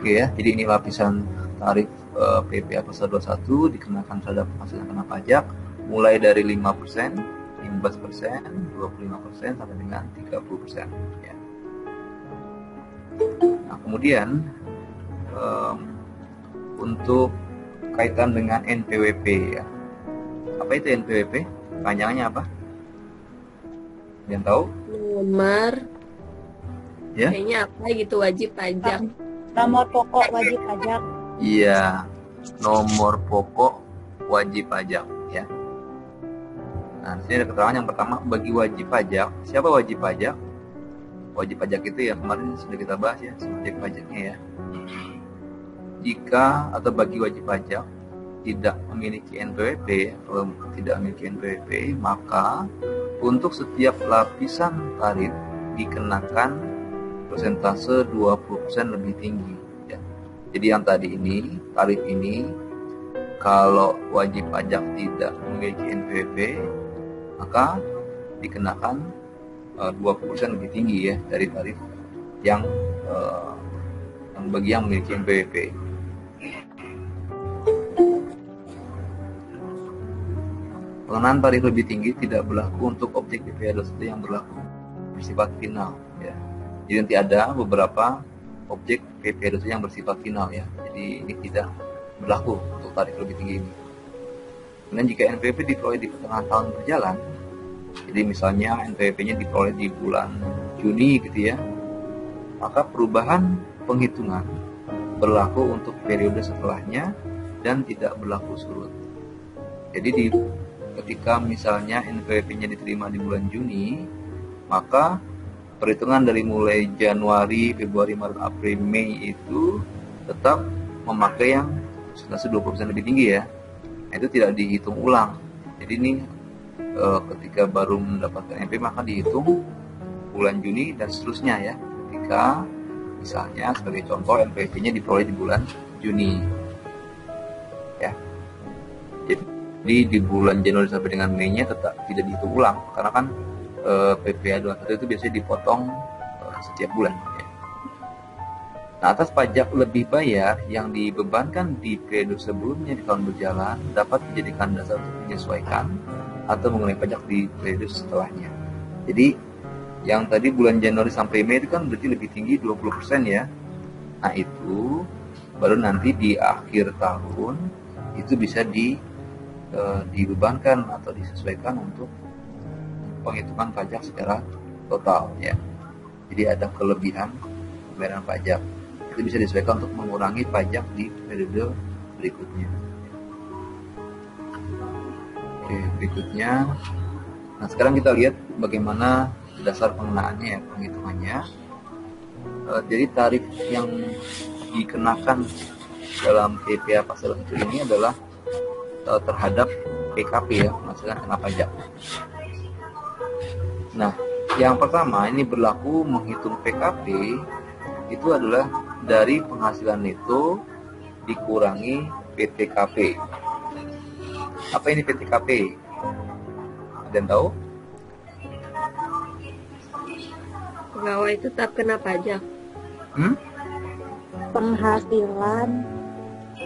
Oke ya, jadi ini lapisan tarif PPh pasal 21 dikenakan terhadap penghasilan kena pajak mulai dari 5%, 15%, 25% sampai dengan 30%. Ya. Nah, kemudian untuk kaitan dengan NPWP ya. Apa itu NPWP? Panjangannya apa? Yang tahu? Nomor. Ya. Kayaknya apa gitu, wajib pajak. Nomor pokok wajib pajak. Iya, nomor pokok wajib pajak ya. Nah, di sini ada keterangan yang pertama bagi wajib pajak. Siapa wajib pajak? Wajib pajak itu ya kemarin sudah kita bahas ya, subjek pajaknya ya. Jika atau bagi wajib pajak tidak memiliki NPWP, kalau tidak memiliki NPWP, maka untuk setiap lapisan tarif dikenakan persentase 20% lebih tinggi ya. Jadi yang tadi ini, tarif ini kalau wajib pajak tidak memiliki NPWP, maka dikenakan 20% lebih tinggi ya dari tarif yang bagi yang memiliki NPWP. Pengenaan tarif lebih tinggi tidak berlaku untuk objek PPh 21 yang berlaku bersifat final ya. Jadi nanti ada beberapa objek PPh 21 yang bersifat final ya. Jadi ini tidak berlaku untuk tarif lebih tinggi ini. Kemudian jika NPWP diperoleh di pertengahan tahun berjalan, jadi misalnya NPWP-nya diperoleh di bulan Juni gitu ya, maka perubahan penghitungan berlaku untuk periode setelahnya dan tidak berlaku surut. Jadi ketika misalnya NPWP-nya diterima di bulan Juni, maka perhitungan dari mulai Januari, Februari, Maret, April, Mei itu tetap memakai yang persentase 20% lebih tinggi ya. Itu tidak dihitung ulang. Jadi ini ketika baru mendapatkan NPWP maka dihitung bulan Juni dan seterusnya ya. Ketika misalnya sebagai contoh NPWP-nya diperoleh di bulan Juni. Ya. Jadi di bulan Januari sampai dengan Mei-nya tetap tidak dihitung ulang karena kan PPh 21 itu biasanya dipotong setiap bulan ya. Nah, atas pajak lebih bayar yang dibebankan di periode sebelumnya di tahun berjalan dapat dijadikan dasar untuk menyesuaikan atau mengenai pajak di periode setelahnya. Jadi yang tadi bulan Januari sampai Mei itu kan berarti lebih tinggi 20% ya. Nah, itu baru nanti di akhir tahun itu bisa dibebankan atau disesuaikan untuk penghitungan pajak secara total ya. Jadi ada kelebihan pembayaran pajak itu bisa disesuaikan untuk mengurangi pajak di periode berikutnya. Oke, berikutnya. Nah, sekarang kita lihat bagaimana dasar pengenaannya ya, penghitungannya. Jadi tarif yang dikenakan dalam PPh pasal 1 ini adalah terhadap PKP ya, penghasilan kena pajak. Nah, yang pertama ini berlaku menghitung PKP itu adalah dari penghasilan neto dikurangi PTKP. Apa ini PTKP? Ada yang tahu? Pegawai tetap kena pajak. Penghasilan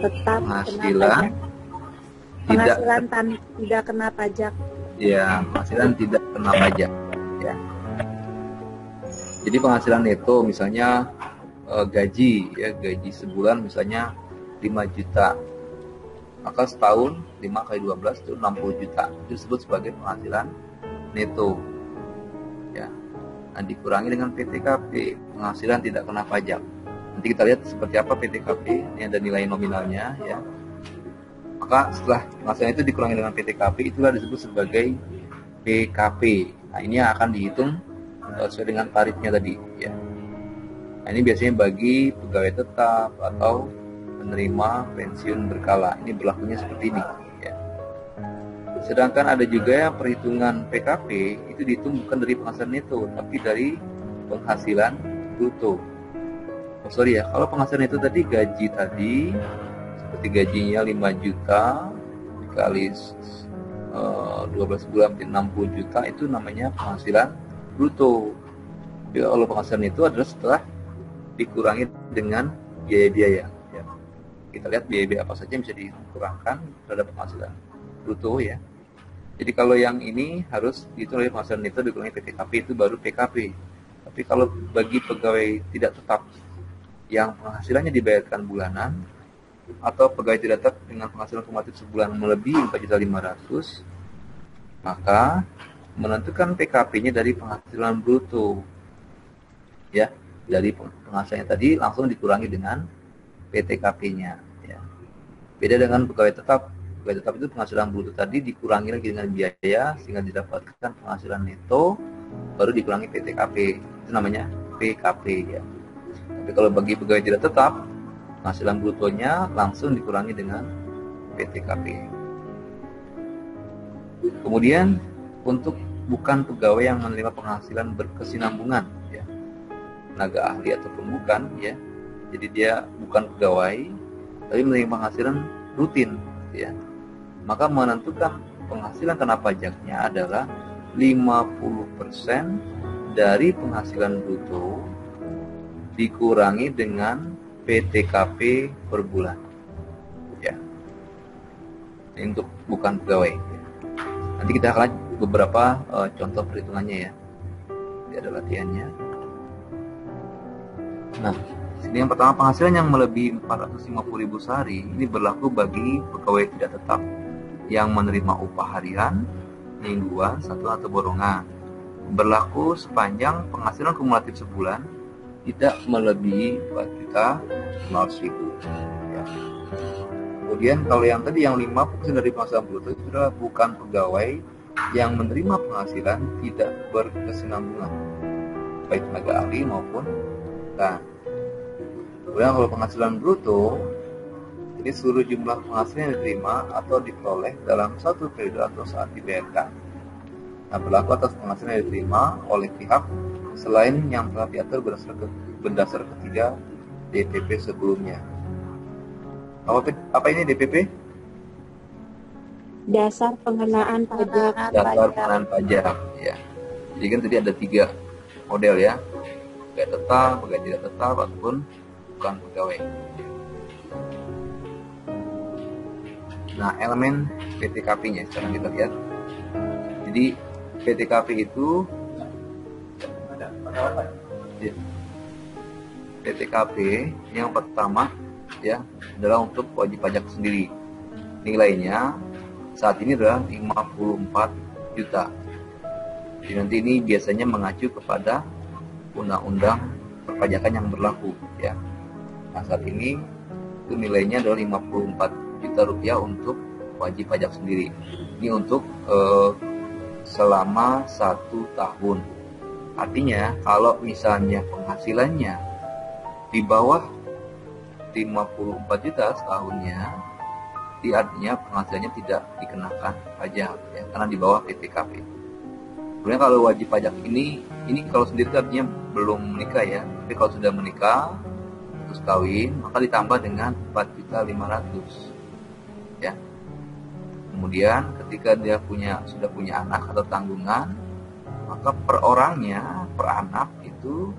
tetap Penghasilan tidak kena pajak. Ya, penghasilan tidak kena pajak. Ya. Jadi penghasilan neto misalnya gaji sebulan misalnya 5 juta. Maka setahun 5 kali 12 itu 60 juta. Itu disebut sebagai penghasilan neto. Ya. Nah, dikurangi dengan PTKP, penghasilan tidak kena pajak. Nanti kita lihat seperti apa PTKP, ini ada nilai nominalnya ya. Maka setelah penghasilan itu dikurangi dengan PTKP, itulah disebut sebagai PKP. Nah, ini akan dihitung sesuai dengan tarifnya tadi ya. Nah, ini biasanya bagi pegawai tetap atau penerima pensiun berkala. Ini berlakunya seperti ini ya. Sedangkan ada juga perhitungan PKP itu dihitung bukan dari penghasilan neto, tapi dari penghasilan bruto. Kalau penghasilan itu tadi gaji tadi seperti gajinya 5 juta dikali 12 bulan 60 juta itu namanya penghasilan bruto. Jadi kalau penghasilan itu adalah setelah dikurangi dengan biaya-biaya. Ya. Kita lihat biaya-biaya apa saja yang bisa dikurangkan terhadap penghasilan bruto ya. Jadi kalau yang ini harus dihitung dari penghasilan neto dikurangi PTKP, itu baru PKP. Tapi kalau bagi pegawai tidak tetap yang penghasilannya dibayarkan bulanan atau pegawai tidak tetap dengan penghasilan kumulatif sebulan melebihi 4.500.000, maka menentukan PKP-nya dari penghasilan bruto. Ya, dari penghasilannya tadi langsung dikurangi dengan PTKP-nya. Ya. Beda dengan pegawai tetap. Pegawai tetap itu penghasilan bruto tadi dikurangi lagi dengan biaya sehingga didapatkan penghasilan neto, baru dikurangi PTKP. Itu namanya PKP ya. Tapi kalau bagi pegawai tidak tetap, penghasilan brutonya langsung dikurangi dengan PTKP. Kemudian untuk bukan pegawai yang menerima penghasilan berkesinambungan ya, tenaga ahli ataupun bukan ya, jadi dia bukan pegawai tapi menerima penghasilan rutin ya, maka menentukan penghasilan kena pajaknya adalah 50% dari penghasilan bruto dikurangi dengan PTKP per bulan ya. Ini untuk bukan pegawai. Nanti kita akan beberapa contoh perhitungannya ya. Ini ada latihannya. Nah, sini yang pertama, penghasilan yang melebihi 450.000 sehari ini berlaku bagi pegawai tidak tetap yang menerima upah harian, mingguan, satuan atau borongan. Berlaku sepanjang penghasilan kumulatif sebulan tidak melebihi 4.500.000 ya. Kemudian kalau yang tadi yang 50% dari penghasilan bruto itu adalah bukan pegawai yang menerima penghasilan tidak berkesinambungan, baik tenaga ahli maupun bukan. Kemudian kalau penghasilan bruto, jadi seluruh jumlah penghasilan yang diterima atau diperoleh dalam satu periode atau saat dibayarkan. Nah, berlaku atas penghasilan yang diterima oleh pihak selain yang telah diatur berdasar ketiga DPP sebelumnya. Apa ini DPP? Dasar pengenaan pajak. Dasar pengenaan pajak ya. Jadi kan tadi ada 3 model ya, pegawai tetap, pegawai tidak tetap, ataupun bukan pegawai. Nah, elemen PTKP-nya sekarang kita lihat. Jadi PTKP itu ya, PTKP yang pertama ya adalah untuk wajib pajak sendiri. Nilainya saat ini adalah 54 juta. Jadi nanti ini biasanya mengacu kepada undang-undang perpajakan yang berlaku ya. Nah, saat ini itu nilainya adalah 54 juta rupiah untuk wajib pajak sendiri. Ini untuk selama 1 tahun. Artinya kalau misalnya penghasilannya di bawah 54 juta setahunnya, artinya penghasilannya tidak dikenakan pajak ya, karena di bawah PTKP. Kemudian kalau wajib pajak ini kalau sendiri artinya belum menikah ya, tapi kalau sudah menikah terus kawin maka ditambah dengan 4.500.000 ya. Kemudian ketika dia sudah punya anak atau tanggungan, maka per orangnya, per anak itu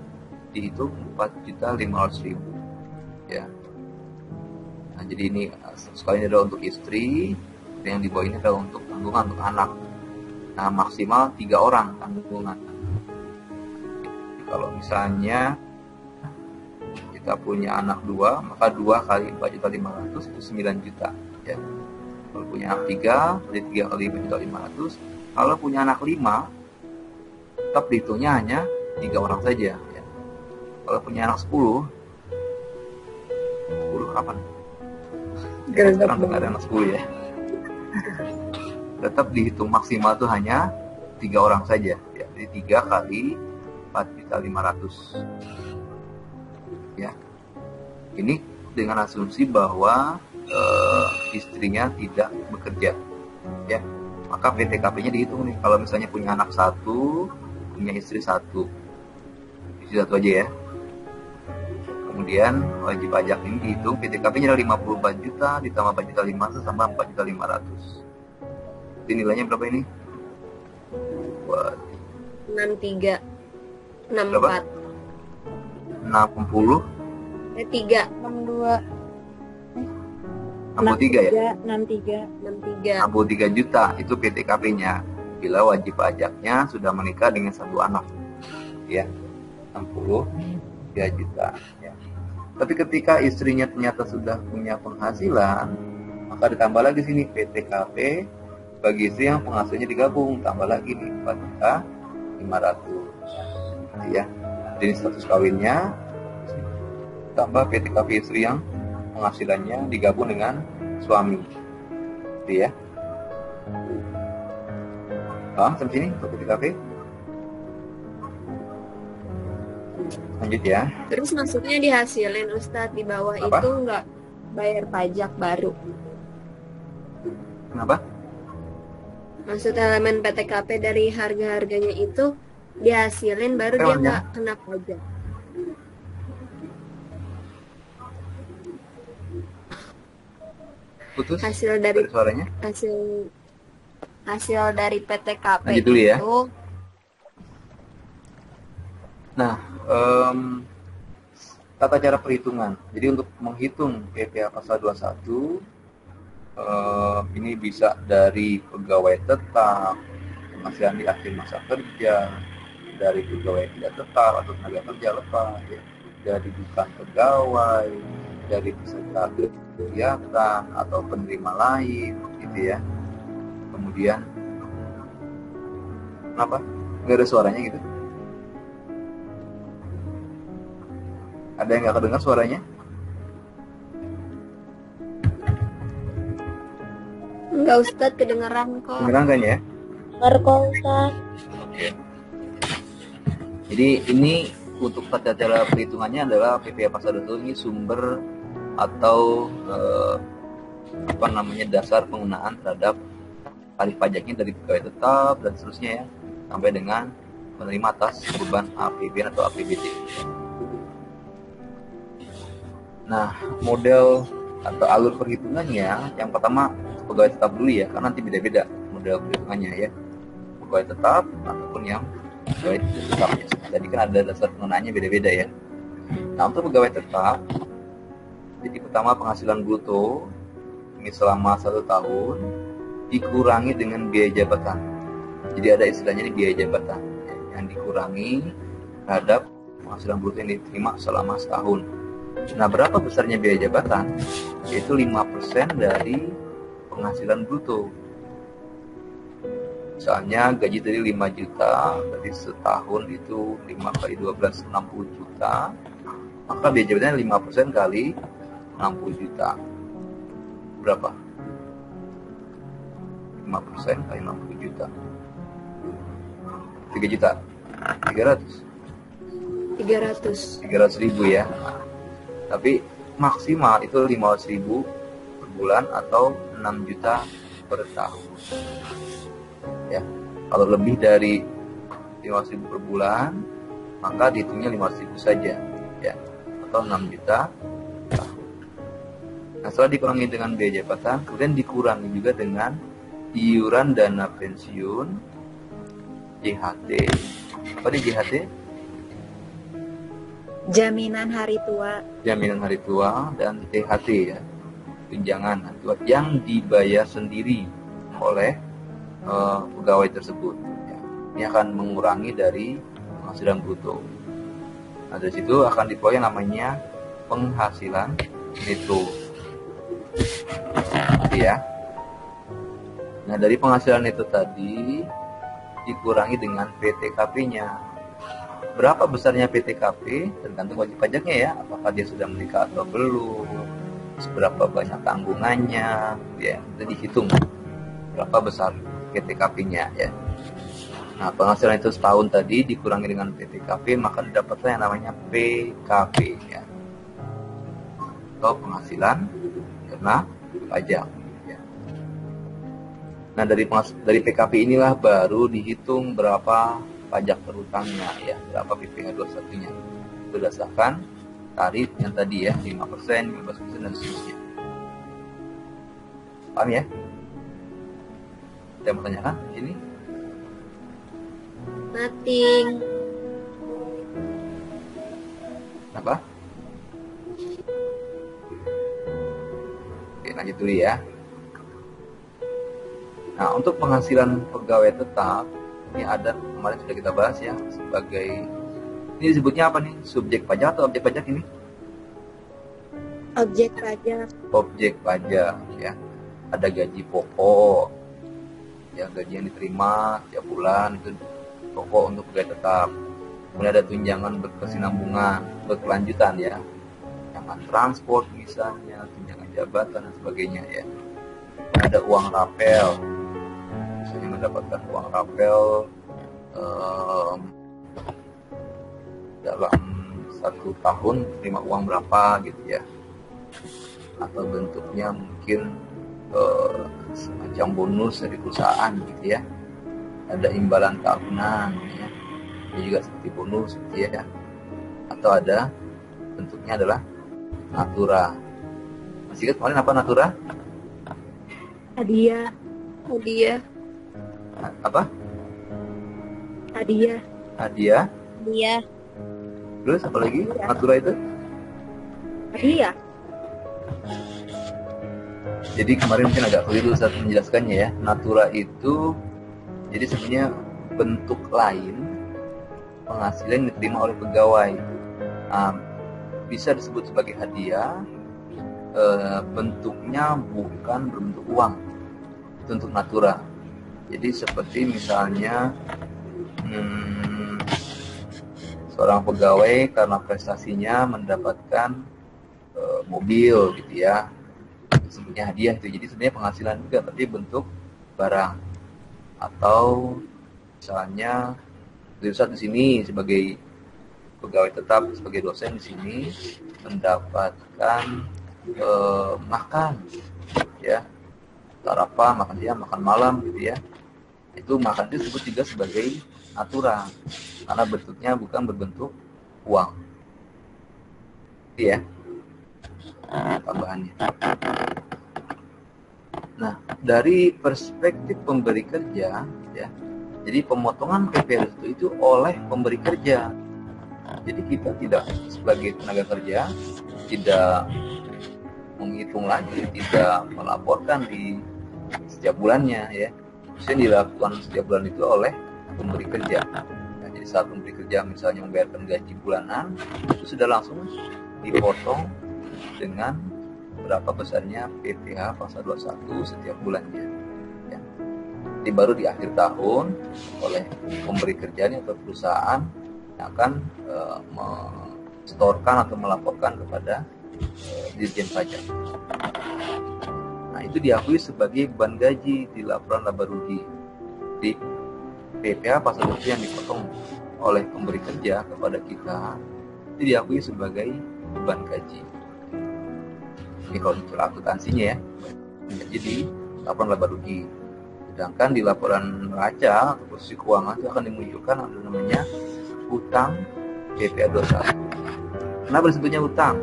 dihitung 4.500.000 ya. Nah, jadi ini sekali adalah untuk istri, yang di bawah ini adalah untuk tanggungan untuk anak. Nah, maksimal 3 orang tanggungan. Kalau misalnya kita punya anak 2, maka 2 kali 4.500.000 itu 9 juta ya. Kalau punya anak 3, jadi 3 kali 4.500.000. Kalau punya anak 5, tetap dihitungnya hanya 3 orang saja ya. Kalau punya anak 10 kapan? Sekarang nggak ada anak 10 ya. Tetap dihitung maksimal itu hanya 3 orang saja ya. Jadi 3 kali 4.500.000 ya. Ini dengan asumsi bahwa istrinya tidak bekerja ya. Maka PTKP-nya dihitung nih. Kalau misalnya punya anak 1, punya istri 1 aja ya. Kemudian wajib pajak ini dihitung PTKP-nya adalah 54 juta ditambah 4.500.000 tambah 4.500.000. Jadi nilainya berapa ini? 63 64 60 3, 62. 63 ya? 63. 63. 63 juta itu PTKP-nya bila wajib pajaknya sudah menikah dengan satu anak, ya, 63 juta. Ya. Tapi ketika istrinya ternyata sudah punya penghasilan, maka ditambah lagi sini PTKP bagi istri yang penghasilannya digabung, tambah lagi nih 4.500. Ya. Jadi status kawinnya tambah PTKP istri yang penghasilannya digabung dengan suami. Gitu ya. Sampai sini untuk PTKP. Lanjut ya. Terus maksudnya dihasilin Ustadz di bawah Apa? itu nggak bayar pajak baru. Kenapa? Maksud elemen PTKP dari harga-harganya itu dihasilin baru dia Hewannya? nggak kena pajak. Putus Hasil dari suaranya. hasil dari PTKP Lanjut dulu ya. itu Nah, tata cara perhitungan. Jadi untuk menghitung PPh pasal 21 ini bisa dari pegawai tetap, penghasilan di akhir masa kerja, dari pegawai tidak tetap atau tenaga kerja lepas, ya, dari bukan pegawai, dari peserta kegiatan atau penerima lain, gitu ya. Kemudian apa? Nggak ada suaranya gitu? Ada yang nggak kedengar suaranya? enggak Ustadz, kedengeran kok. Kedengeran kan ya? Berkontak. Oke. Jadi ini untuk tata cara perhitungannya adalah PPh pasal 21 ini sumber atau dasar penggunaan terhadap tarif pajaknya dari pegawai tetap dan seterusnya ya, sampai dengan menerima atas beban APBN atau APBD. Nah, model atau alur perhitungannya yang pertama pegawai tetap dulu ya, karena nanti beda-beda model perhitungannya ya. Pegawai tetap ataupun yang pegawai tidak tetap ya. Jadi kan ada dasar penggunaannya beda-beda ya. Nah, untuk pegawai tetap, jadi pertama penghasilan bruto ini selama 1 tahun dikurangi dengan biaya jabatan. Jadi ada istilahnya ini biaya jabatan yang dikurangi terhadap penghasilan bruto yang diterima selama setahun. Nah, berapa besarnya biaya jabatan? Yaitu 5% dari penghasilan bruto. Misalnya gaji tadi 5 juta, berarti setahun itu 5 kali 12, 60 juta. Maka biaya jabatannya 5% kali 60 juta. Berapa? 5% kali 60 juta. 3 juta. 300 ribu ya. Tapi maksimal itu 500 ribu per bulan atau 6 juta per tahun. Ya, kalau lebih dari 500 ribu per bulan, maka dihitungnya 500 ribu saja, ya, atau 6 juta per tahun. Nah, setelah dikurangi dengan biaya jabatan, kemudian dikurangi juga dengan iuran dana pensiun, JHT. Apa nih JHT? Jaminan hari tua. Jaminan hari tua dan THT ya, tunjangan hari tua yang dibayar sendiri oleh pegawai tersebut. Ya. Ini akan mengurangi dari penghasilan bruto. Nah, dari situ akan diperoleh namanya penghasilan neto. Ya. Nah, dari penghasilan neto tadi dikurangi dengan PTKP-nya. Berapa besarnya PTKP tergantung wajib pajaknya ya, apakah dia sudah menikah atau belum, seberapa banyak tanggungannya, ya itu dihitung berapa besar PTKP-nya ya. Nah, penghasilan itu setahun tadi dikurangi dengan PTKP, maka didapatlah yang namanya PKP ya, atau penghasilan kena pajak. Ya. Nah, dari PKP inilah baru dihitung berapa pajak terutangnya ya, berapa PPh 21-nya. Berdasarkan tarif yang tadi ya, 5%, 15% dan seterusnya. Paham ya? Ada yang mau tanyakan di sini? Nothing. Apa? Lanjut dulu ya. Nah, untuk penghasilan pegawai tetap, ini ada kemarin sudah kita bahas ya, sebagai, ini disebutnya apa nih? Subjek pajak atau objek pajak ini? Objek pajak. Objek pajak ya. Ada gaji pokok, ya gaji yang diterima tiap bulan itu pokok untuk pegawai tetap. Kemudian ada tunjangan berkesinambungan, berkelanjutan ya. Tunjangan transport misalnya, tunjangan jabatan dan sebagainya ya. Ada uang rapel, misalnya mendapatkan uang rapel dalam 1 tahun terima uang berapa gitu ya, atau bentuknya mungkin semacam bonus dari perusahaan gitu ya. Ada imbalan tahunan ya, ini juga seperti bonus gitu ya. Atau ada bentuknya adalah natura. Masih ingat kemarin apa natura? Hadiah. Hadiah. Apa? Hadiah. Hadiah. Iya. Terus apa lagi? Natura itu? Hadiah. Jadi kemarin mungkin agak keliru saat menjelaskannya ya. Natura itu jadi sebenarnya bentuk lain penghasilan yang diterima oleh pegawai. Bisa disebut sebagai hadiah. Bentuknya bukan berbentuk uang. Itu untuk natura. Jadi seperti misalnya seorang pegawai karena prestasinya mendapatkan mobil gitu ya, sebutnya hadiah itu. Jadi sebenarnya penghasilan juga tapi bentuk barang. Atau misalnya Ustadz di sini sebagai pegawai tetap, sebagai dosen di sini mendapatkan makan ya, sarapan, makan siang, makan malam gitu ya. Itu makan itu disebut juga sebagai natura karena bentuknya bukan berbentuk uang. Iya. Tambahannya. Nah, dari perspektif pemberi kerja ya. Jadi pemotongan PPh itu oleh pemberi kerja. Jadi kita tidak sebagai tenaga kerja tidak menghitung lagi, tidak melaporkan di setiap bulannya ya. Yang dilakukan setiap bulan itu oleh pemberi kerja. Nah, jadi saat pemberi kerja misalnya membayarkan gaji bulanan, itu sudah langsung dipotong dengan berapa besarnya PPh pasal 21 setiap bulannya. Ya. Jadi baru di akhir tahun oleh pemberi kerjanya atau perusahaan yang akan mensetorkan atau melaporkan kepada Dirjen Pajak. Nah, itu diakui sebagai beban gaji di laporan laba rugi. Di PPh pasal 21 yang dipotong oleh pemberi kerja kepada kita itu diakui sebagai beban gaji. Ini kalau di akuntansinya ya, jadi laporan laba rugi. Sedangkan di laporan neraca atau posisi keuangan itu akan dimunculkan ada namanya utang PPh 21. Kenapa disebutnya utang?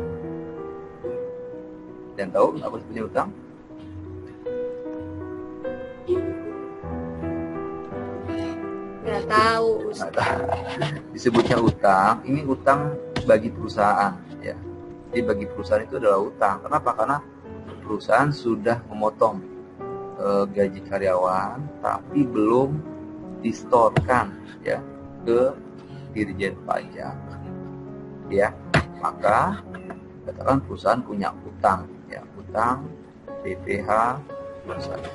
Dan tahu kenapa disebutnya utang? Nggak tahu. Disebutnya utang. Ini utang bagi perusahaan ya. Jadi bagi perusahaan itu adalah utang. Kenapa? Karena perusahaan sudah memotong gaji karyawan, tapi belum distorkan ya ke Dirjen Pajak. Ya, maka katakan perusahaan punya utang, ya utang PPh 21.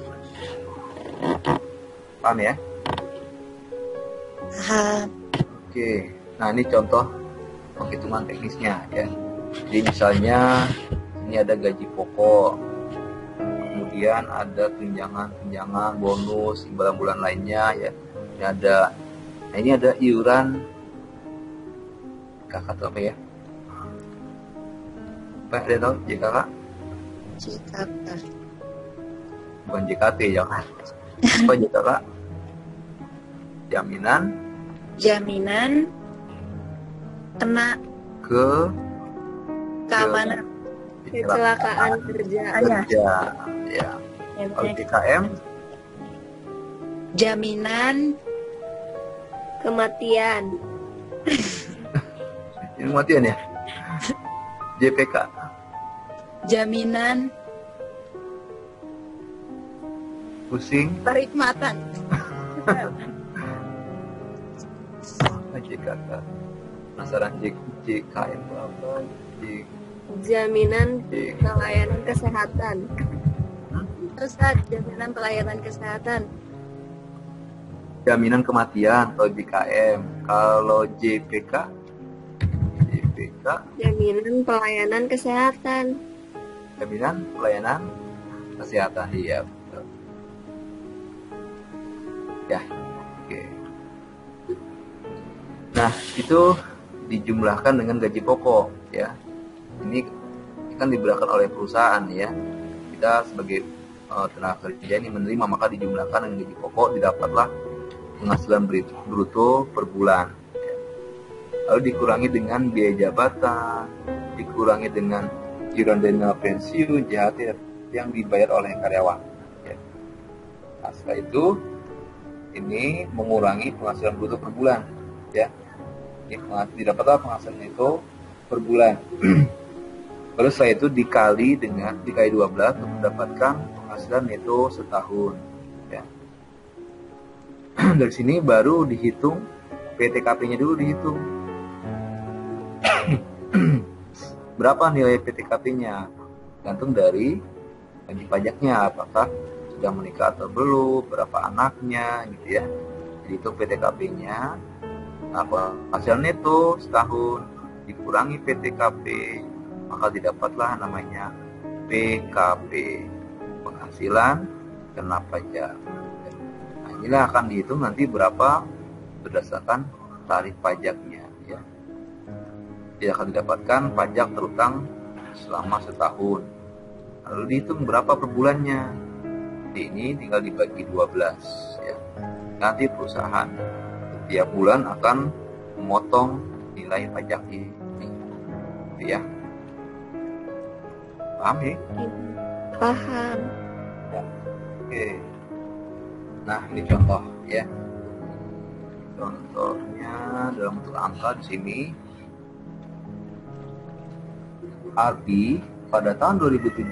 Paham ya? Paham. Oke. Nah ini contoh penghitungan teknisnya ya. Jadi misalnya ini ada gaji pokok, kemudian ada tunjangan, bonus, imbalan bulan lainnya ya. Ini ada iuran kakak atau apa ya? Apa ada tahu JKK? JKK. Bukan JKT ya kan? Apa JKK? Jaminan Kena keamanan. Kecelakaan kerja. Ya. Kalau JKM Jaminan Kematian. ini kematian ya. JPK Jaminan Pusing? Perkhidmatan. JKK. Penasaran JKM itu apa? Jaminan pelayanan kesehatan. Ustaz, jaminan pelayanan kesehatan. Jaminan kematian atau JKM. Kalau JPK? Jaminan pelayanan kesehatan. Jaminan pelayanan kesehatan, iya betul. Ya, oke. Nah, itu dijumlahkan dengan gaji pokok, ya. Ini kan diberikan oleh perusahaan, ya. Kita sebagai tenaga kerja ini menerima, maka dijumlahkan dengan gaji pokok, didapatlah penghasilan bruto per bulan. Lalu dikurangi dengan biaya jabatan, dikurangi dengan iuran dana pensiun, JHT yang dibayar oleh karyawan. Ya. Nah, setelah itu ini mengurangi penghasilan bruto per bulan, ya. Ini didapatlah penghasilan itu per bulan. Lalu setelah itu dikali 12 untuk mendapatkan penghasilan itu setahun. Ya. Dari sini baru dihitung PTKP-nya dulu dihitung. Berapa nilai PTKP-nya? Gantung dari wajib pajaknya, apakah sudah menikah atau belum, berapa anaknya, gitu ya. Jadi itu PTKP-nya. Nah, penghasilan itu setahun dikurangi PTKP, maka didapatlah namanya PKP, penghasilan kena pajak. Nah, inilah akan dihitung nanti berapa berdasarkan tarif pajaknya, ya. Dia akan didapatkan pajak terutang selama setahun. Lalu dihitung berapa per bulannya. Ini tinggal dibagi 12, ya. Nanti perusahaan setiap bulan akan memotong nilai pajak ini, ya. Paham ya? Paham. Ya. Oke. Nah, ini contoh, ya. Contohnya dalam bentuk angka di sini. Ardi pada tahun 2017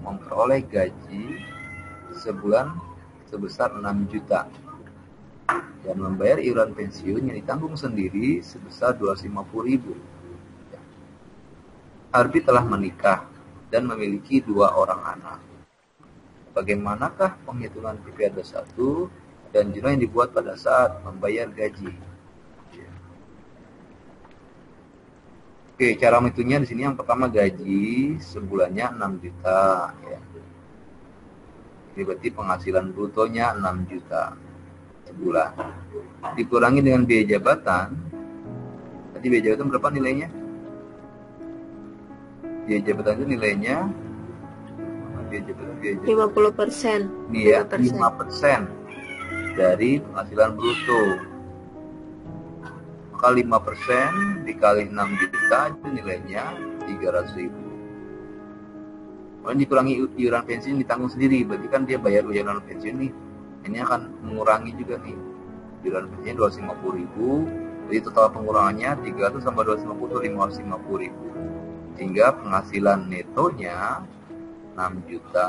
memperoleh gaji sebulan sebesar 6 juta dan membayar iuran pensiun yang ditanggung sendiri sebesar 250.000. Ardi telah menikah dan memiliki 2 orang anak. Bagaimanakah penghitungan PPh 21 dan jumlah yang dibuat pada saat membayar gaji? Oke, cara menghitungnya di sini yang pertama gaji sebulannya 6 juta, ya. Ini berarti penghasilan brutonya 6 juta sebulan. Dikurangi dengan biaya jabatan. Tadi biaya jabatan berapa nilainya? Biaya jabatan itu nilainya 50%. Ini ya, 5% dari penghasilan bruto. Maka 5% dikali 6 juta itu nilainya 300.000. Kemudian dikurangi iuran pensiun ditanggung sendiri, berarti kan dia bayar iuran pensiun nih. Ini akan mengurangi juga nih. Iuran pensiun 250.000, jadi total pengurangannya 300 tambah 250 itu 550.000. Sehingga penghasilan netonya 6 juta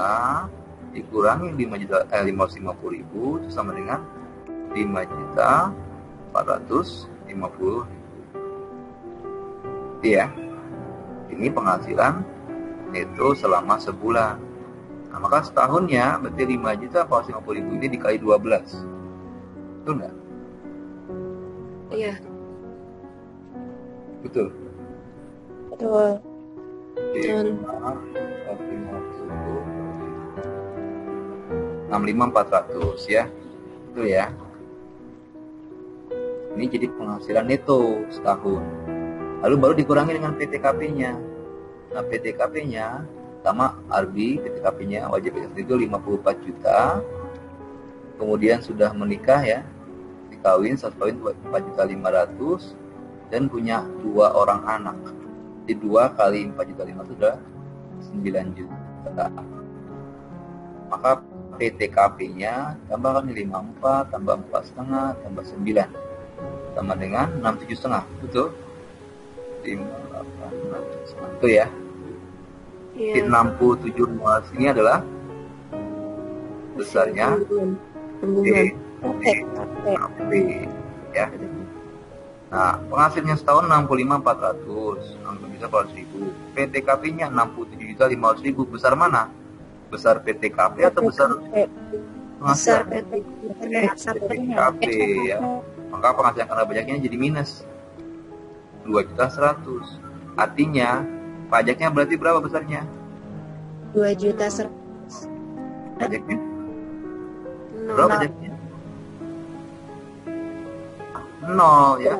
dikurangi 550.000 itu sama dengan 5.450.000. Iya. Ini penghasilan neto selama sebulan. Nah, maka setahunnya berarti 5.450.000 ini dikali 12. Betul nggak? Iya. Betul. Betul. Betul. 65.400 ya. Itu ya. Ini jadi penghasilan neto setahun. Lalu baru dikurangi dengan PTKP-nya. Nah, PTKP-nya sama Arbi, PTKP-nya wajib itu 54 juta. Kemudian sudah menikah ya, dikawin 1 kawin 4.500.000 dan punya 2 orang anak. Jadi 2 kali 4.500.000 sudah 9 juta. Maka PTKP-nya tambahkan 54 tambah 4,5 tambah 9 sama dengan 67,5, betul? 58, itu ya. Iya. 67 ini adalah besarnya Tanggungan. PTKP ya. Nah, penghasilnya setahun 65.400, hampir bisa 400.000. PTKP-nya 67.500.000. Besar mana? Besar PTKP atau besar Besar penghasilan? PTKP ya. Maka penghasilan kena pajaknya jadi minus 2.100.000. Artinya pajaknya berarti berapa besarnya? 2.100.000. Pajaknya berapa pajaknya? 0 ya.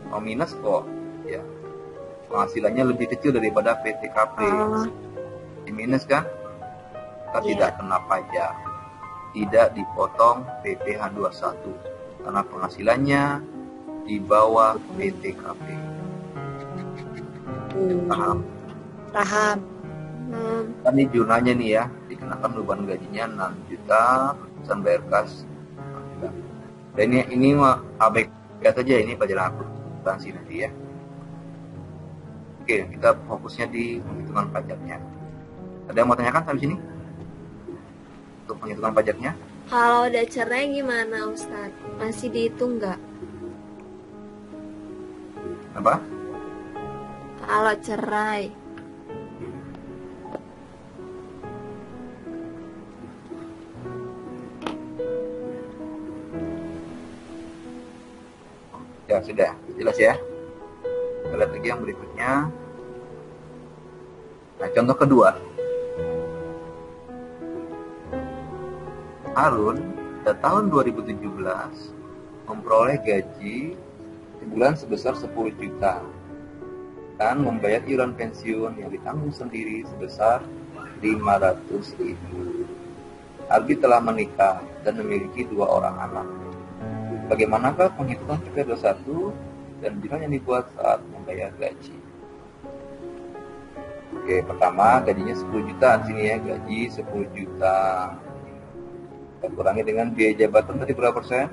Oh, minus kok ya. Penghasilannya lebih kecil daripada PTKP. Di minus kan? Kita tidak kena pajak, tidak dipotong PPh 21 karena penghasilannya di bawah PTKP. Paham? Paham. Kan ini jurnalnya nih ya, dikenakan beban gajinya 6 juta, perusahaan bayar kas. Dan ini mah ABK saja, ini pelajaran akuntansi nanti ya. Oke, kita fokusnya di penghitungan pajaknya. Ada yang mau tanyakan sampai sini? Untuk penghitungan pajaknya? Kalau udah cerai gimana Ustadz? Masih dihitung nggak? Apa? Kalau cerai. Ya sudah, jelas ya. Kita lihat lagi yang berikutnya. Nah, contoh kedua. Harun pada tahun 2017 memperoleh gaji sebulan sebesar 10 juta dan membayar iuran pensiun yang ditanggung sendiri sebesar 500.000. Arbi telah menikah dan memiliki 2 orang anak. Bagaimanakah penghitungan PPh 21 dan jurnal yang dibuat saat membayar gaji? Oke, pertama gajinya 10 juta di sini ya, gaji 10 juta. Kita kurangi dengan biaya jabatan tadi berapa persen?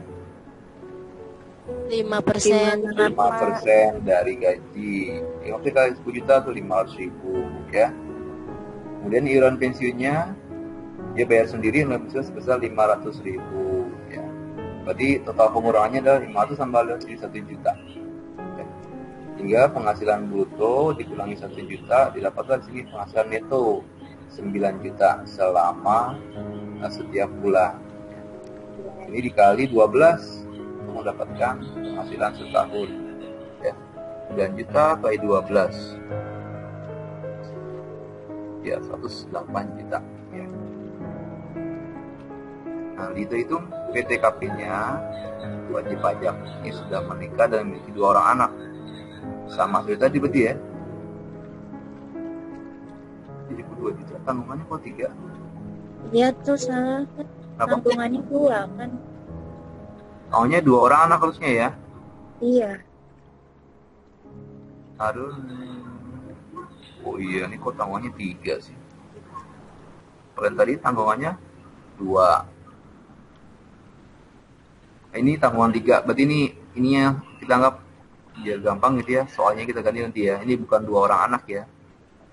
5%. 5% dari gaji. Ini waktu kali 10 juta tuh 500.000 ya. Kemudian iuran pensiunnya dia bayar sendiri sebesar 500.000 ya. Berarti total pengurangannya adalah 500 tambah 1 juta. Ya. Hingga penghasilan bruto dikurangi 1 juta, didapatkan di sini penghasilan neto 9 juta selama setiap bulan. Ini dikali 12 untuk mendapatkan penghasilan setahun. Ya. 9 juta kali 12. Ya, 108 juta. Ya. Nah, dihitung PTKP-nya wajib pajak ini sudah menikah dan memiliki 2 orang anak. Sama seperti tadi berarti ya. Jadi 2 juta, tanggungannya kok 3? Iya tuh salah. Tanggungannya 2 kan. Maunya 2 orang anak harusnya ya. Iya. Aduh. Oh iya, ini kok tanggungannya 3 sih. Kalian tadi tanggungannya 2. Ini tanggungan 3, berarti ininya kita anggap biar gampang gitu ya, soalnya kita ganti nanti ya. Ini bukan 2 orang anak ya,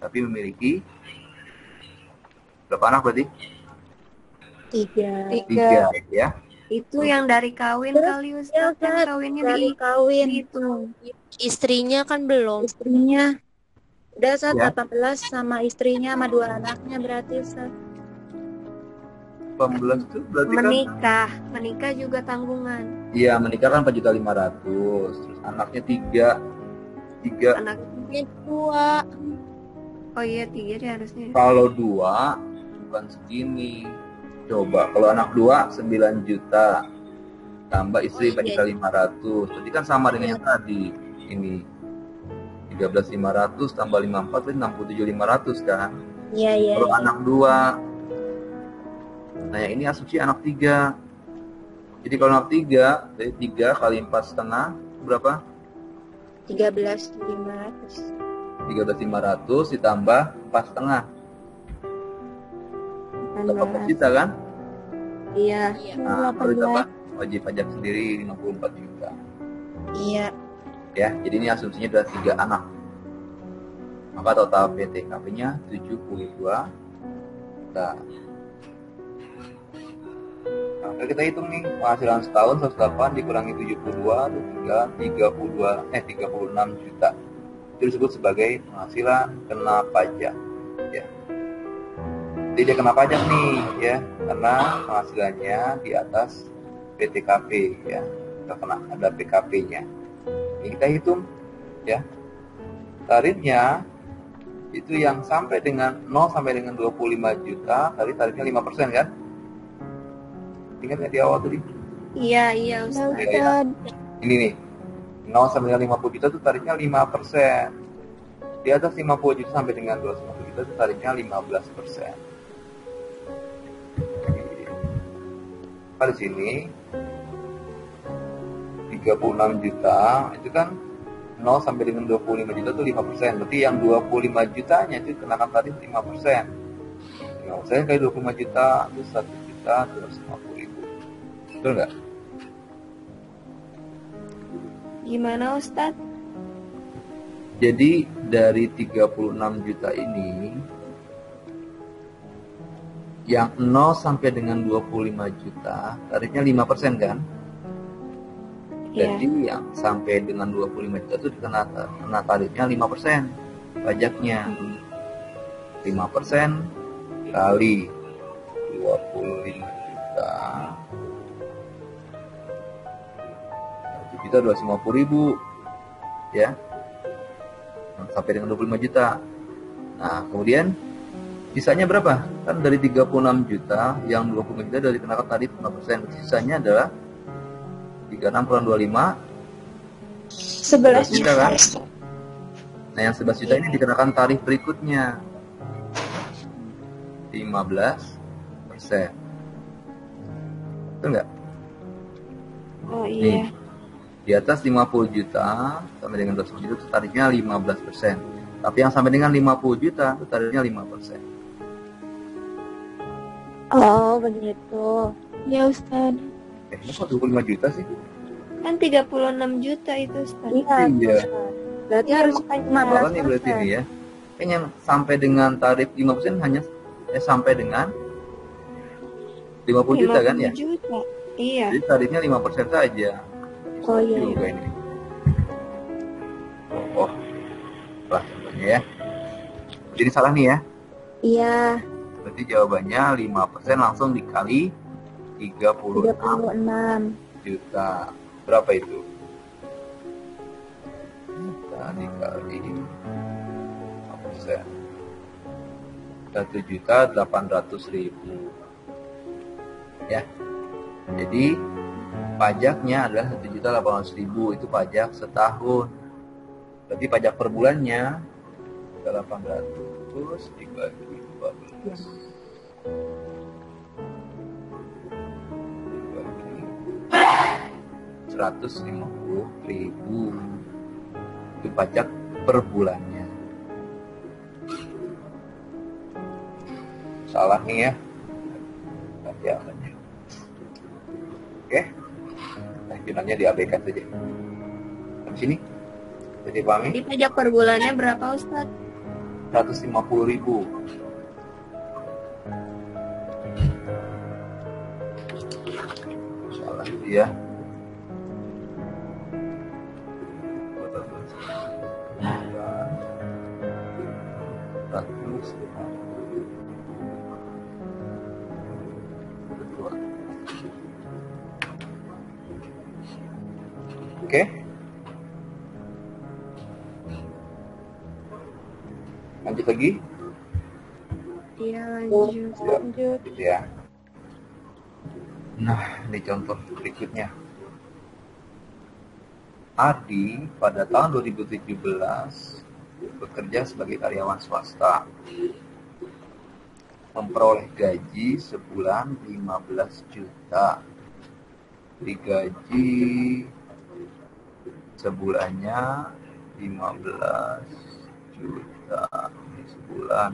tapi memiliki berapa anak berarti? 3 ya. Itu yang dari kawin kali Ustaz, yang kawinnya dari kawin. dihitung. Istrinya kan belum. Istrinya udah saat Ya. 18 sama istrinya sama 2 anaknya berarti Ustaz. 18 itu berarti Menikah juga tanggungan. iya, menikah kan 4.500.000, terus anaknya 3. Anaknya 2. Oh iya 3 deh harusnya. Kalau 2 bukan segini. Coba kalau anak 2 9 juta tambah istri 4.500.000, berarti kan sama dengan yang tadi. Ini 13.500 tambah 54 berarti 67.500 kan. Iya. Kalau anak 2, nah ini asumsi anak 3. Jadi kalau anak 3, dari 3 kali 4,5 berapa? 13.500. 13.500 ditambah 4,5. 18 juta kan? Iya. Nah, baru ditambah wajib pajak sendiri 54 juta. Iya. Ya, jadi ini asumsinya adalah 3 anak. Maka total PTKP-nya 72 juta. Kalau kita hitung nih, penghasilan setahun 108 dikurangi 72 itu tinggal 36 juta. Itu disebut sebagai penghasilan kena pajak. Ya. Jadi dia kena pajak nih, ya, karena penghasilannya di atas PTKP, ya. Kita kena ada PKP-nya. Ini kita hitung, ya. Tarifnya itu yang sampai dengan 0 sampai dengan 25 juta, tarifnya 5% kan? Ingat nggak di awal tadi? Iya, Ustaz. Ya. Ini nih, 0 sampai dengan 50 juta itu tarifnya 5%. Di atas 50 juta sampai dengan 250 juta itu tarifnya 15%. Pada sini 36 juta itu kan 0 sampai dengan 25 juta itu 5%. Berarti yang 25 jutanya itu kenakan tarif 5%. 5% kali 25 juta itu 1.250.000. Betul nggak? Gimana, Ustaz? Jadi dari 36 juta ini yang 0 sampai dengan 25 juta tarifnya 5% kan? Iya. Jadi yang sampai dengan 25 juta itu kena tarifnya 5% pajaknya. 5% kali 25 juta 1.250.000, ya, sampai dengan 25 juta. Nah, kemudian sisanya berapa? Kan dari 36 juta, yang 25 juta dari kenakan tarif 5%. Sisanya adalah 36 kurang 25, 11 juta kan? Nah, yang 11 juta ini dikenakan tarif berikutnya, 15%. Betul nggak? Oh Nih, iya. di atas 50 juta sampai dengan 200 juta itu tarifnya 15%. Tapi yang sampai dengan 50 juta itu tarifnya 5%. Oh, begitu. Ya, Ustaz. Kok 25 juta sih? Kan 36 juta itu, Ustaz. Iya. Iya. Berarti Iya, harus makanya. 15%. Malah nih berarti ini ya. Kayaknya sampai dengan tarif 5% hanya sampai dengan 50 juta kan ya? 50 juta. Iya. Jadi tarifnya 5% saja. Oh iya. Juga ini. Oh. Lah contohnya ya. Jadi salah nih ya. Iya. Berarti jawabannya 5% langsung dikali 36 36. juta. Berapa itu? Kita dikali 5%. 1.800.000. Ya. Jadi pajaknya adalah 1.800.000, itu pajak setahun. Berarti pajak per bulannya 800 dibagi 12. Dibagi 150.000. Itu pajak per bulannya. Salah nih ya. Nanti akannya. Oke. Finalnya diabaikan saja. Di sini. Jadi pahami? Jadi pajak per bulannya berapa, Ustaz? 150.000. Salah itu ya. Oke. Lanjut lagi. Iya, lanjut. Lanjut. Gitu ya. Nah, ini contoh berikutnya. Adi pada tahun 2017 bekerja sebagai karyawan swasta. Memperoleh gaji sebulan 15 juta. Digaji sebulannya 15 juta sebulan.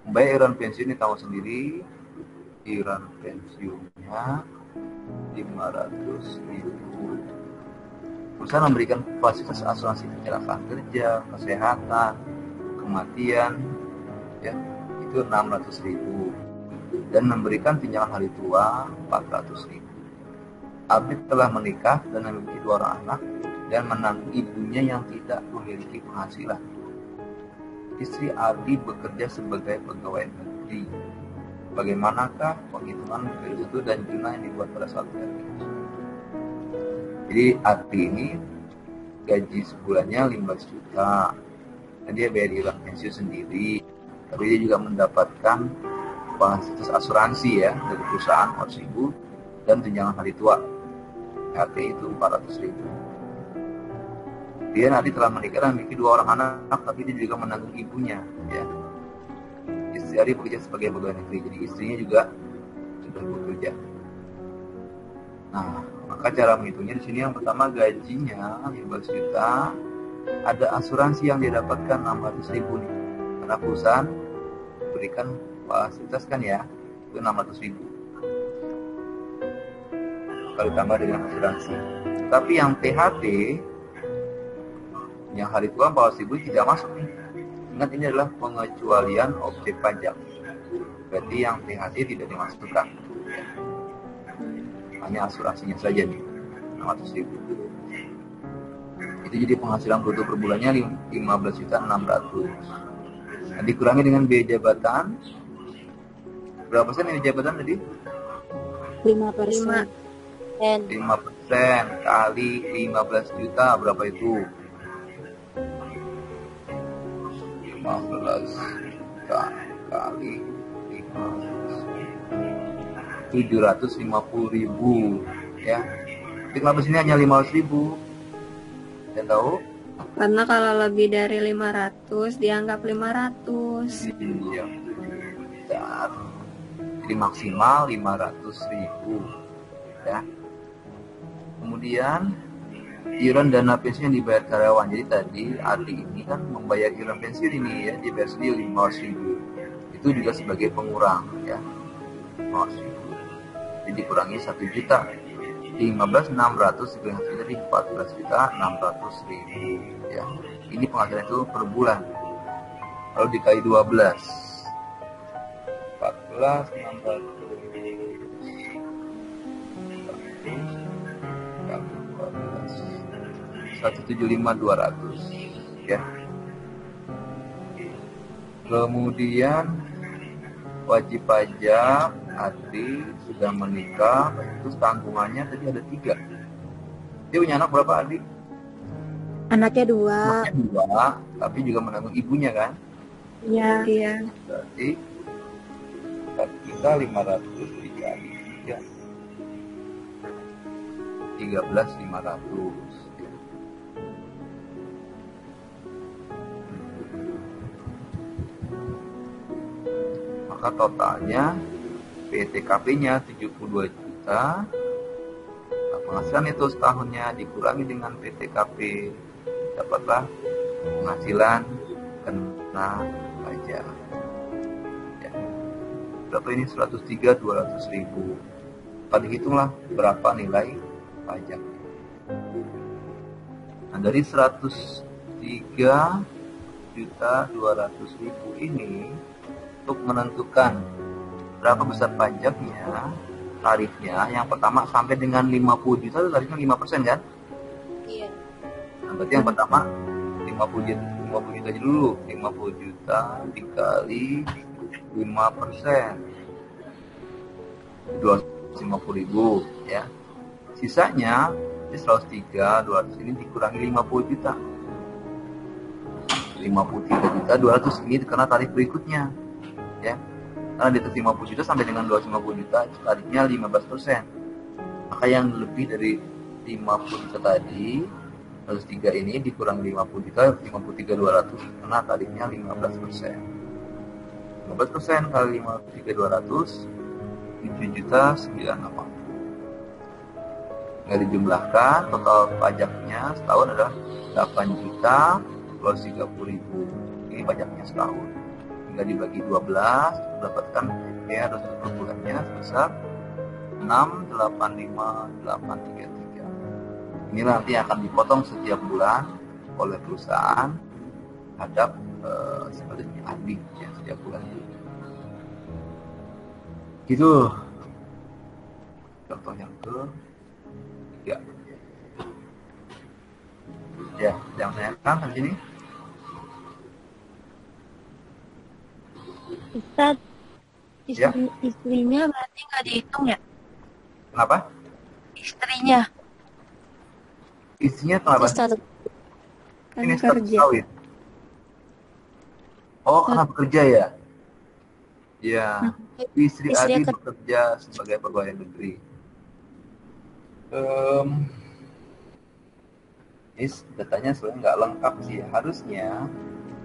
Membayar iuran pensiun di tahun sendiri, iuran pensiunnya 500.000. Perusahaan memberikan fasilitas asuransi kecelakaan kerja, kesehatan, kematian, ya, itu 600.000. dan memberikan tunjangan hari tua 400.000. Abdi telah menikah dan memiliki 2 orang anak dan menanggung ibunya yang tidak memiliki penghasilan. Istri Abdi bekerja sebagai pegawai negeri. Bagaimanakah penghitungan gaji itu dan jumlah yang dibuat pada saat gaji? Jadi Abdi ini gaji sebulannya 15 juta. Dan dia bayar iuran pensiun sendiri. Tapi dia juga mendapatkan fasilitas asuransi ya dari perusahaan 400.000 dan tunjangan hari tua. HT itu 400.000. Dia nanti telah menikah dan memiliki 2 orang anak, tapi dia juga menanggung ibunya ya. Istri Ari bekerja sebagai pegawai negeri, jadi istrinya juga sudah bekerja. Nah, maka cara menghitungnya di sini yang pertama gajinya 15 juta, ada asuransi yang dia dapatkan 600.000 nih. Karena perusahaan berikan fasilitas kan ya, itu 600.000. Kalau ditambah dengan asuransi. Tapi yang THT, yang hari tua 400.000 tidak masuk nih. Ingat ini adalah pengecualian objek pajak. Berarti yang THT tidak dimasukkan. Hanya asuransinya saja nih, 600.000. Itu jadi penghasilan bruto per bulannya 15.600.000. Nah, dikurangi dengan biaya jabatan. Berapa persen biaya jabatan tadi? 5%. 5% kali 15 juta berapa itu? 15 juta kali 750.000 ya. Tapi kenapa sini hanya 500.000? Saya tahu? Karena kalau lebih dari 500 dianggap 500. Iya. Bentar. Jadi maksimal 500.000 ya. Kemudian iuran dana pensiun yang dibayar karyawan. Jadi tadi Adi ini kan membayar iuran pensiun ini ya, dibayar sendiri 500.000. Itu juga sebagai pengurang ya. 500.000. Jadi kurangi 1 juta. 15.600 dikurangi jadi 14.600.000 ya. Ini penghasilan itu per bulan. Lalu dikali 12. 14.600 175.200 ya. Kemudian wajib pajak Adi sudah menikah, terus tanggungannya tadi ada 3. Dia punya anak berapa Adi? Anaknya 2. Anaknya 2, tapi juga menanggung ibunya kan? Iya. Iya. Berarti kita 500 dikali 3 13.500 ya. Maka totalnya PTKP-nya 72 juta. Nah, penghasilan itu setahunnya dikurangi dengan PTKP, dapatlah penghasilan kena pajak ya. Berapa ini? 103.200.000. Tadi hitunglah berapa nilai pajak. Nah, dari 103.200.000 ini untuk menentukan berapa besar pajaknya, tarifnya yang pertama sampai dengan 50 juta itu tarifnya 5% kan? Iya. Nah, berarti yang pertama 50 juta dulu. 50 juta dikali 5%. 250.000 ya. Sisanya di 103.200 ini dikurangi 50 juta. 53.200 ini karena tarif berikutnya ya. Karena di atas 50 juta sampai dengan 250 juta tarifnya 15%. Maka yang lebih dari 50 juta tadi 103 ini dikurangi 50 juta 53.200 karena tarifnya 15%. 15% kali 53.200 7.980. Nggak dijumlahkan, total pajaknya setahun adalah 8 juta plus 30.000. Ini pajaknya setahun. Hingga dibagi 12, mendapatkan biaya dosis per bulannya sebesar 685.833. Ini nanti akan dipotong setiap bulan oleh perusahaan terhadap seperti adik ya, setiap bulan itu. Gitu. Contoh yang ke ya. Ya, yang saya kan di sini. Ustaz, Ya. istrinya berarti nggak dihitung ya? Kenapa? Istrinya. Isinya kenapa? Ustaz, kan Ini status kerja. sawit. Oh, karena bekerja ya? Ya, istri Istrinya Adi bekerja sebagai pegawai negeri. Ini datanya sebenarnya nggak lengkap sih. Harusnya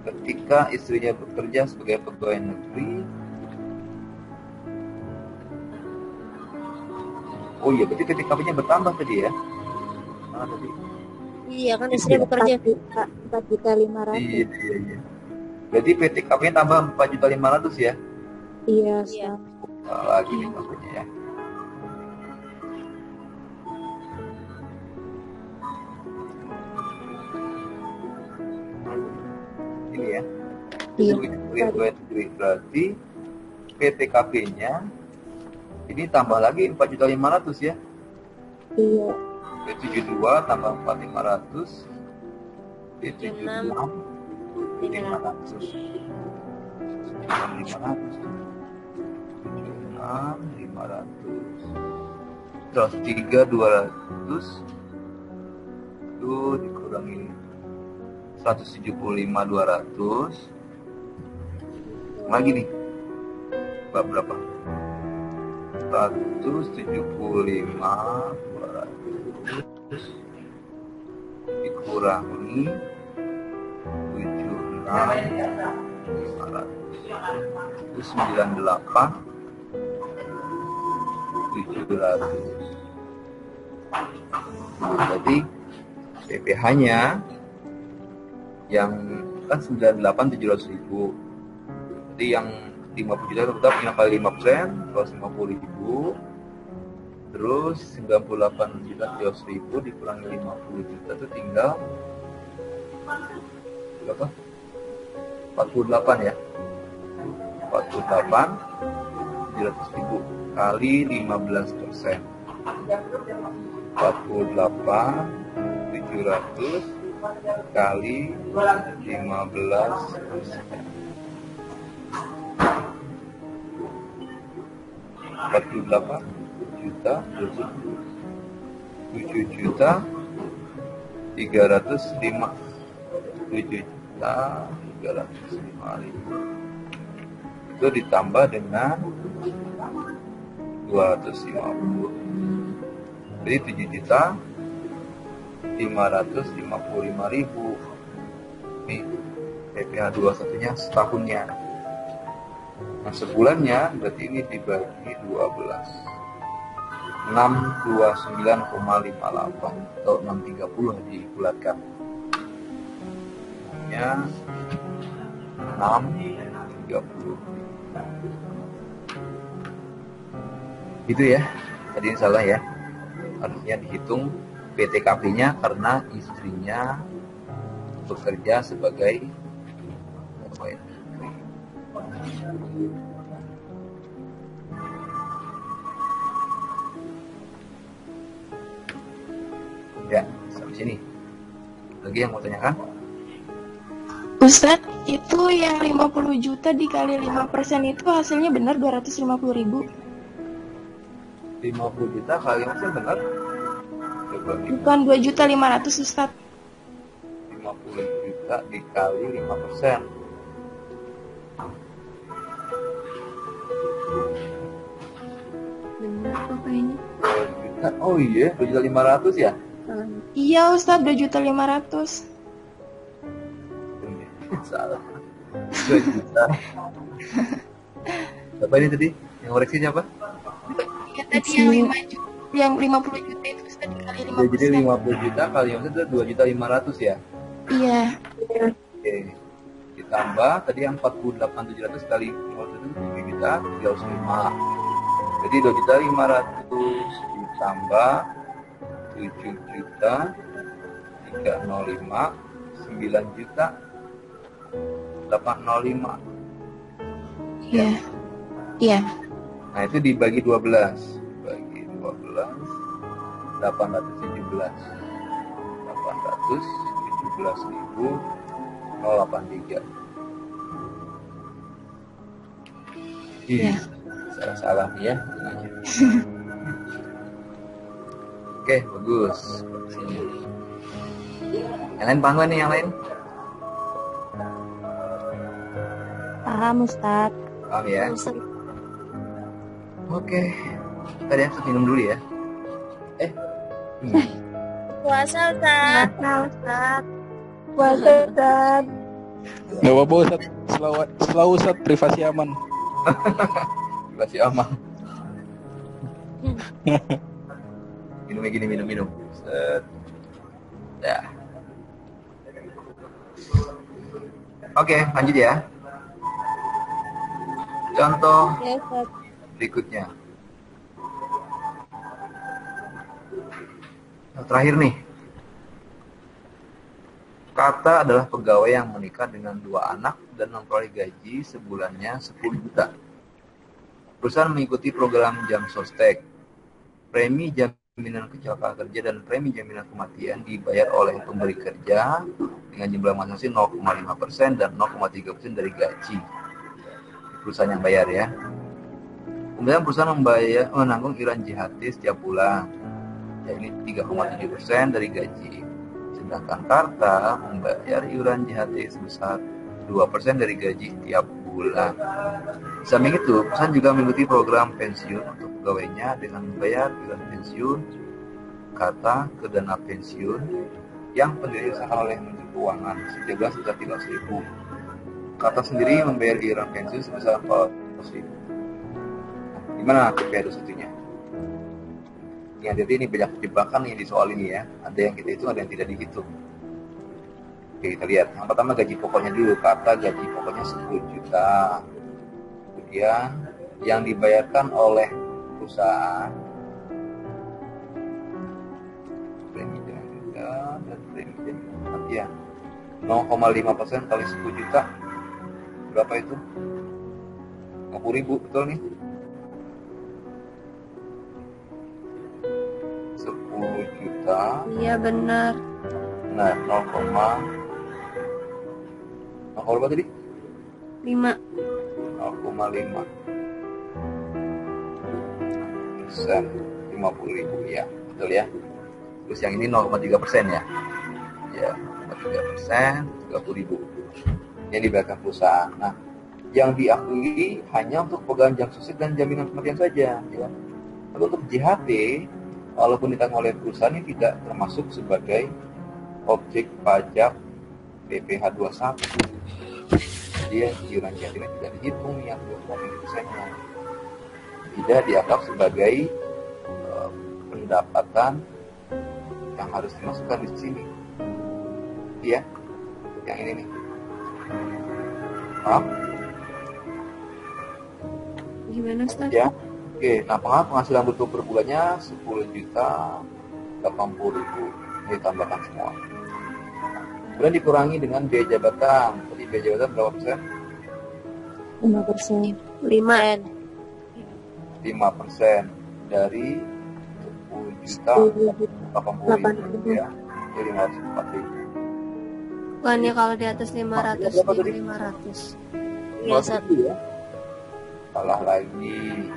ketika istrinya bekerja sebagai pegawai negeri, oh iya, berarti PTKP-nya bertambah tadi ya? Mana tadi? Iya kan istrinya bekerja 4.500.000. Iya. Berarti PTKP-nya tambah 4.500.000 ya? Iya. Lagi nih maksudnya ya. Ini ya. Iya. Pegawai negeri berarti PTKP-nya ini tambah lagi 4.500.000 ya. Iya. 72 tambah 4.500 itu 76 500 terus 3.200 itu dikurangi 175.200 lagi nih berapa 175.200 dikurangi 76.500 itu 98.700. Jadi PPh-nya yang kan 98.700.000. Jadi yang 50 juta itu kita punya kali 5%, 250.000. Terus 98.700.000 dikurangi 50 juta itu tinggal berapa? 48 ya. 48.700.000 kali 15%. 48.700 kali 15%. 48 juta 7 juta 305 7 juta 305.000 itu ditambah dengan 250 jadi 7 juta 555.000 ini PPh 21 nya setahunnya. Nah sebulannya berarti ini dibagi 12 629,58 atau 630 dibulatkan ya 630 itu ya tadi salah ya harusnya dihitung PTKP-nya karena istrinya bekerja sebagai pegawai negeri. Ya, sampai sini. Lagi yang mau tanyakan? Ustadz, itu yang 50 juta dikali 5% itu hasilnya benar 250.000? 50 juta kali hasil benar? Bukan 2.500.000 Ustadz. 50 juta dikali 5%. Benar kok kayaknya. 2 juta, oh iya, 2.500.000 ya? Iya Ustadz, 2.500.000. Salah. 2 juta. Apa ini tadi? Yang koreksinya apa? Ya tadi yang 50 juta itu Ustadz dikali 5%. Ya, jadi 50 juta kali 5% itu 2.500.000 ya? Iya. Oke. Ditambah tadi yang 48.700 kali 50 itu 7 juta 305. Jadi 2.500.000 ditambah 7 juta 305 9 juta 805. Iya. Iya. Nah, itu dibagi 12. Bagi 12, 817. 817.083. Iya. Salah nih ya. Oke, bagus. Sini. Yang lain paham nih, yang lain? Paham Ustaz. Paham ya? Oke. Tadi aku minum dulu ya. Puasa Ustaz. Puasa Ustaz. Gak apa-apa Ustaz, selalu Ustaz, privasi aman. Masih aman. Minum. Set. Ya. Oke, lanjut ya. Contoh Ya Ustaz. berikutnya. Yang terakhir nih. Kata adalah pegawai yang menikah dengan 2 anak dan memperoleh gaji sebulannya 10 juta. Perusahaan mengikuti program jam sostek. Premi jaminan kecelakaan kerja dan premi jaminan kematian dibayar oleh pemberi kerja dengan jumlah masing-masing 0,5% dan 0,3% dari gaji. Perusahaan yang bayar ya. Kemudian perusahaan menanggung iuran JHT setiap bulan. Ya, ini 3,7% dari gaji. Sedangkan Karta membayar iuran JHT sebesar 2% dari gaji tiap bulan. Samping itu, perusahaan juga mengikuti program pensiun untuk pegawainya dengan membayar iuran pensiun Karta ke dana pensiun yang diusahakan oleh Menteri Keuangan 13.300.000. Karta sendiri membayar iuran pensiun sebesar 400.000. Gimana KPI satunya? Yang jadi ini banyak jebakan yang di soal ini ya. Ada yang kita hitung, ada yang tidak dihitung. Oke, kita lihat. Yang pertama gaji pokoknya dulu. Kata gaji pokoknya 10 juta. Kemudian yang dibayarkan oleh perusahaan premi jaminan dan premi jaminan kematian 0,5% kali 10 juta. Berapa itu? 50.000, betul nih? 10 juta. Iya benar. Nah, 0,5 tadi? 5. 0,5 persen, 50.000 ya, betul ya. Terus yang ini 0,3% ya, ya 0,3%, 30.000 yang dibayarkan perusahaan. Nah, yang diakui hanya untuk pegawai jam sostek dan jaminan kematian saja, ya. Tapi untuk JHT, walaupun ditanggung oleh perusahaan ini tidak termasuk sebagai objek pajak PPh 21. Dia iuran JHT tidak dihitung yang 20%-nya. Tidak dianggap sebagai pendapatan yang harus dimasukkan di sini. Iya, yang ini nih. Paham? Gimana Ustaz? Ya. Oke, nah penghasilan bruto per bulannya 10.080.000. Ini ditambahkan semua. Kemudian dikurangi dengan biaya jabatan. Jadi biaya jabatan berapa persen? 5%. 5. 5% dari 10.080.000 ya. Jadi 504.000. Bukannya kalau di atas 500 Berapa di tadi? 500. Iya Ustaz. Ya. Salah lagi.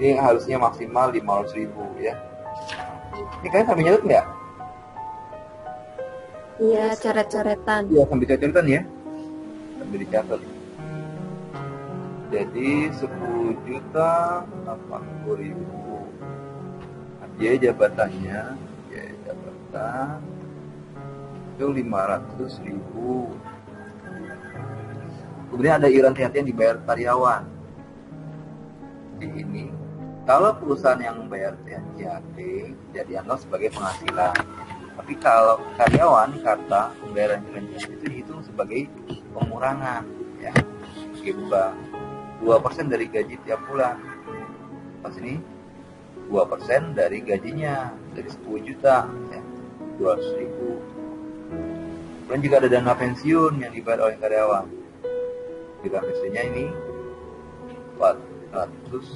Ini harusnya maksimal 500.000 ya. Ini kalian sambil nyatet nggak? Iya, coret-coretan. Iya, sambil catat ya. Sambil dicatat. Jadi 10.080.000. Biaya jabatannya, biaya jabatan itu 500.000. Kemudian ada iuran THT yang dibayar karyawan. Di ini, kalau perusahaan yang membayar THT tidak dianggap sebagai penghasilan. Tapi kalau karyawan, kata pembayaran iuran THT itu dihitung sebagai pengurangan, ya. Kita 2% dari gaji tiap bulan. Pas ini 2% dari gajinya, dari 10 juta, ya, 200.000. Kemudian juga ada dana pensiun yang dibayar oleh karyawan. 9 istrinya ini 400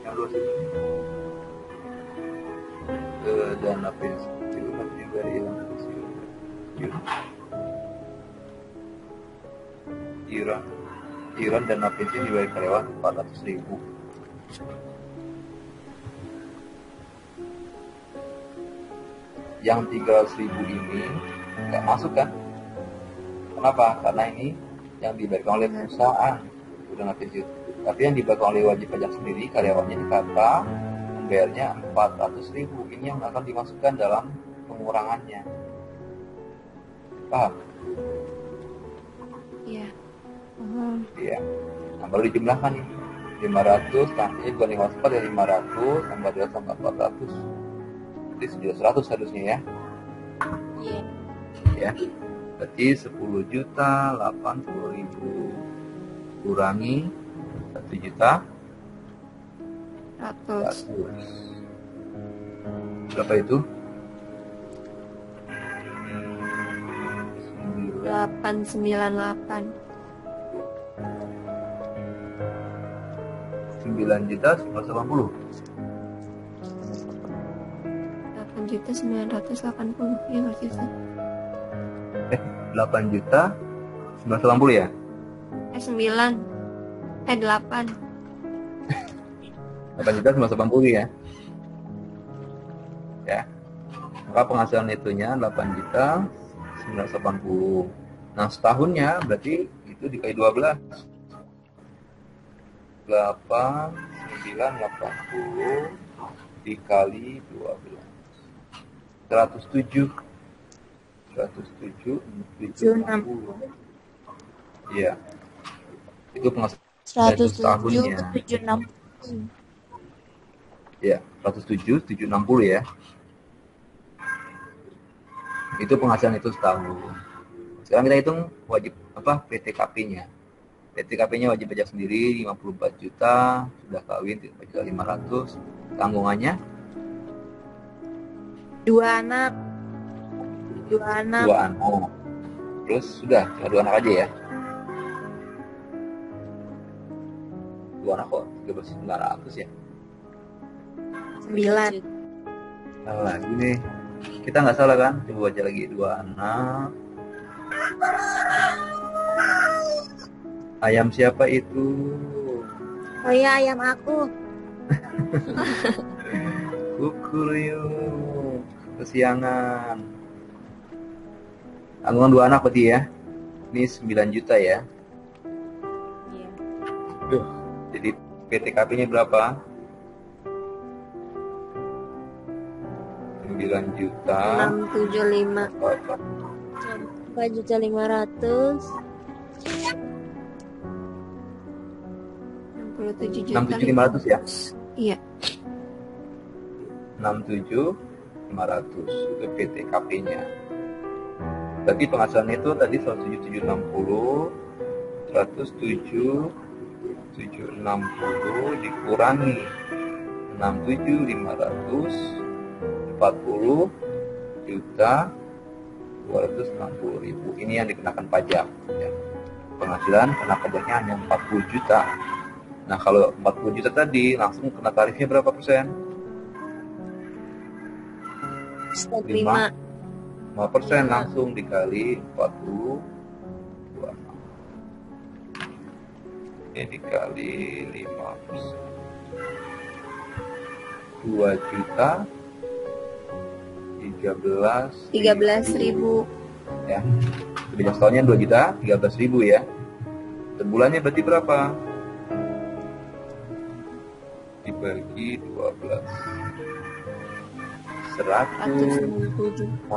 yang 2 dana pensiun nanti dari yang pensiun iuran dana pensiun dibayar karyawan 400.000. Yang 300.000 ini nggak masuk kan? Kenapa? Karena ini yang dibayarkan oleh perusahaan dana pensiun. Tapi yang dibayarkan oleh wajib pajak sendiri, karyawannya dikata membayarnya 400.000. Ini yang akan dimasukkan dalam pengurangannya. Paham? Iya. Iya. Nah, baru dijumlahkan nih. 500 nanti bukan 54 ya, 500 tambah 2 tambah 400. Jadi 100 harusnya ya. Iya. Ya. Berarti 10.080.000 kurangi 1.100.000. Berapa itu? 898. 9.980. 8.980 ya berarti itu. 8.980 ya? 9. 8. 8.980 ya. Ya. Maka penghasilan itunya 8.980. Nah, setahunnya berarti itu dikali 12. 8.980 dikali 12. 107. 760. Iya. Itu penghasilan setahunnya. 107,760. Ya, 107,760 ya. Itu penghasilan itu setahun. Sekarang kita hitung wajib PTKP-nya. PTKP-nya wajib pajak sendiri 54 juta, sudah kawin 4.500.000. Tanggungannya 2 anak. 2 anak. 2 anak. Terus sudah, cuma 2 anak aja ya. 2 anak kok 13.900 ya. 9. Salah lagi nih. Kita nggak salah kan? Coba baca lagi 2 anak. Ayam siapa itu? Oh iya, ayam aku. Kukuruyuk. Kesiangan. Tanggungan 2 anak berarti ya. Ini 9 juta ya. Iya. Jadi PTKP-nya berapa? 9 juta. 675. 4.500.000. 67.500 ya? Iya. 67.500 itu PTKP-nya. Berarti penghasilan itu tadi 107.760, 107.760 dikurangi 67.540 juta 260.000. Ini yang dikenakan pajak ya. Penghasilan kena pajaknya hanya 40 juta. Nah, kalau 40 juta tadi langsung kena tarifnya berapa persen? 5. 5% langsung dikali 40 26. Ini dikali 5%. 2 juta 13.000. Ya. Bejak tahunnya 2 juta 13.000 ya. Sebulannya berarti berapa? Dibagi 12. 147.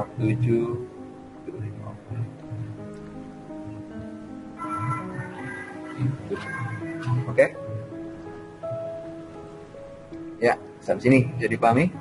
Oke. Ya, sampai sini jadi pahami?